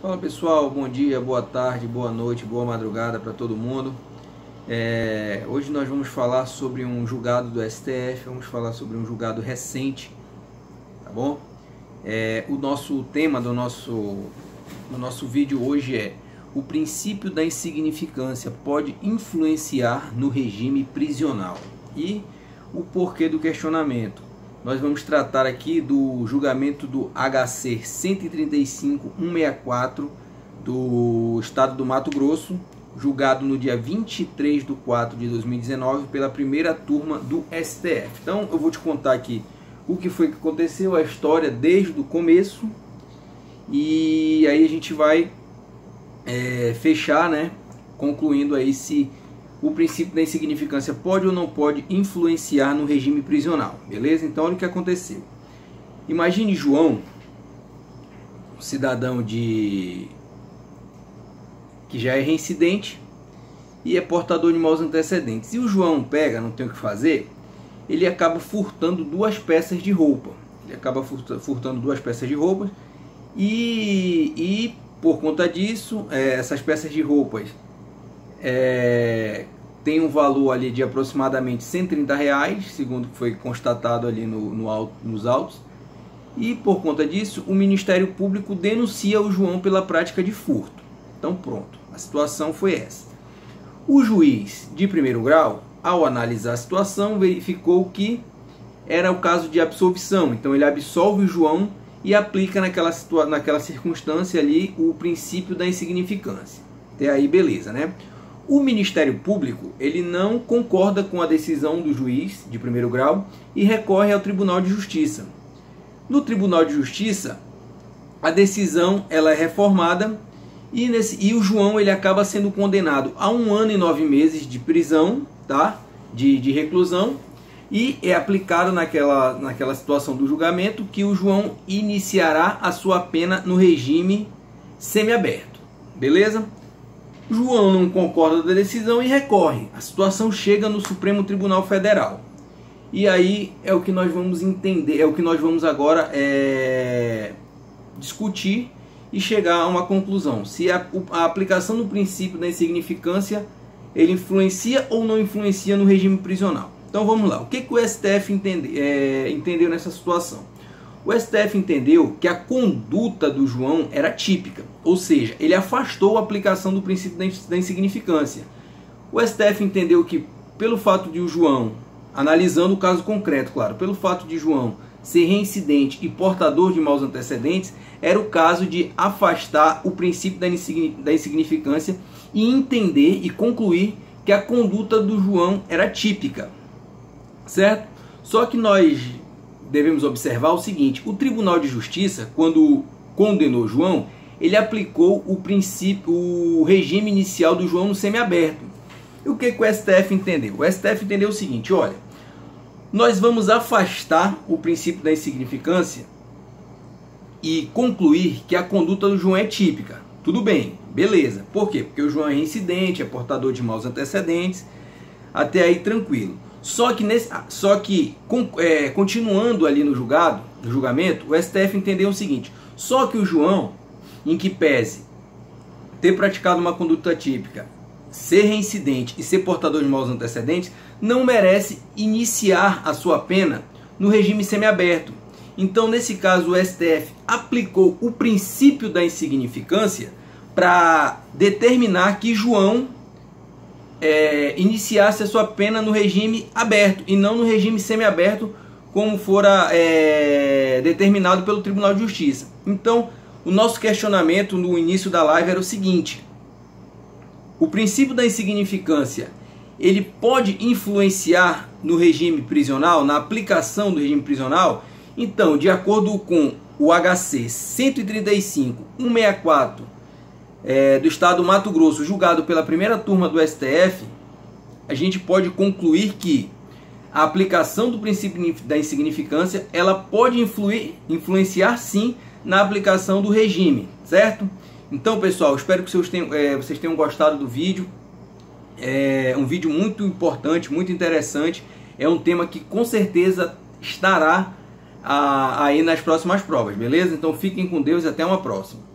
Fala pessoal, bom dia, boa tarde, boa noite, boa madrugada para todo mundo. Hoje nós vamos falar sobre um julgado do STF, vamos falar sobre um julgado recente, tá bom? O nosso tema do nosso vídeo hoje é: o princípio da insignificância pode influenciar no regime prisional? E o porquê do questionamento. Nós vamos tratar aqui do julgamento do HC 135.164 do estado do Mato Grosso, julgado no dia 23 de 4 de 2019 pela primeira turma do STF. Então eu vou te contar aqui o que foi que aconteceu, a história desde o começo, e aí a gente vai fechar, né, concluindo aí se o princípio da insignificância pode ou não pode influenciar no regime prisional, beleza? Então olha o que aconteceu. Imagine João, um cidadão que já é reincidente e é portador de maus antecedentes. E o João pega, não tem o que fazer, ele acaba furtando duas peças de roupa. Ele acaba furtando duas peças de roupa e por conta disso, essas peças de roupas tem um valor ali de aproximadamente R$130, segundo que foi constatado ali nos autos, e por conta disso o Ministério Público denuncia o João pela prática de furto. Então pronto, a situação foi essa. O juiz de primeiro grau, ao analisar a situação, verificou que era o caso de absolvição, então ele absolve o João e aplica naquela circunstância ali o princípio da insignificância. Até aí beleza, né? O Ministério Público ele não concorda com a decisão do juiz de primeiro grau e recorre ao Tribunal de Justiça. No Tribunal de Justiça, a decisão ela é reformada e o João ele acaba sendo condenado a 1 ano e 9 meses de prisão, tá? de reclusão, e é aplicado naquela situação do julgamento que o João iniciará a sua pena no regime semiaberto, beleza? João não concorda da decisão e recorre. A situação chega no Supremo Tribunal Federal. E aí é o que nós vamos entender, é o que nós vamos agora discutir e chegar a uma conclusão. Se a aplicação do princípio da insignificância ele influencia ou não influencia no regime prisional. Então vamos lá. O que o STF entendeu nessa situação? O STF entendeu que a conduta do João era típica, ou seja, ele afastou a aplicação do princípio da insignificância. O STF entendeu que, pelo fato de o João, analisando o caso concreto, claro, pelo fato de João ser reincidente e portador de maus antecedentes, era o caso de afastar o princípio da insignificância e entender e concluir que a conduta do João era típica, certo? Só que nós devemos observar o seguinte: o Tribunal de Justiça, quando condenou João, ele aplicou o regime inicial do João no semiaberto. E o que o STF entendeu? O STF entendeu o seguinte: olha, nós vamos afastar o princípio da insignificância e concluir que a conduta do João é típica. Tudo bem, beleza. Por quê? Porque o João é reincidente, é portador de maus antecedentes, até aí tranquilo. Só que continuando ali no julgamento, o STF entendeu o seguinte: só que o João, em que pese ter praticado uma conduta típica, ser reincidente e ser portador de maus antecedentes, não merece iniciar a sua pena no regime semiaberto. Então, nesse caso, o STF aplicou o princípio da insignificância para determinar que João iniciasse a sua pena no regime aberto e não no regime semiaberto, como fora determinado pelo Tribunal de Justiça. Então, o nosso questionamento no início da live era o seguinte: o princípio da insignificância ele pode influenciar no regime prisional, na aplicação do regime prisional? Então, de acordo com o HC 135.164 do estado do Mato Grosso, julgado pela primeira turma do STF, a gente pode concluir que a aplicação do princípio da insignificância ela pode influenciar sim na aplicação do regime, certo? Então, pessoal, espero que vocês tenham gostado do vídeo. É um vídeo muito importante, muito interessante. É um tema que com certeza estará aí nas próximas provas, beleza? Então fiquem com Deus e até uma próxima.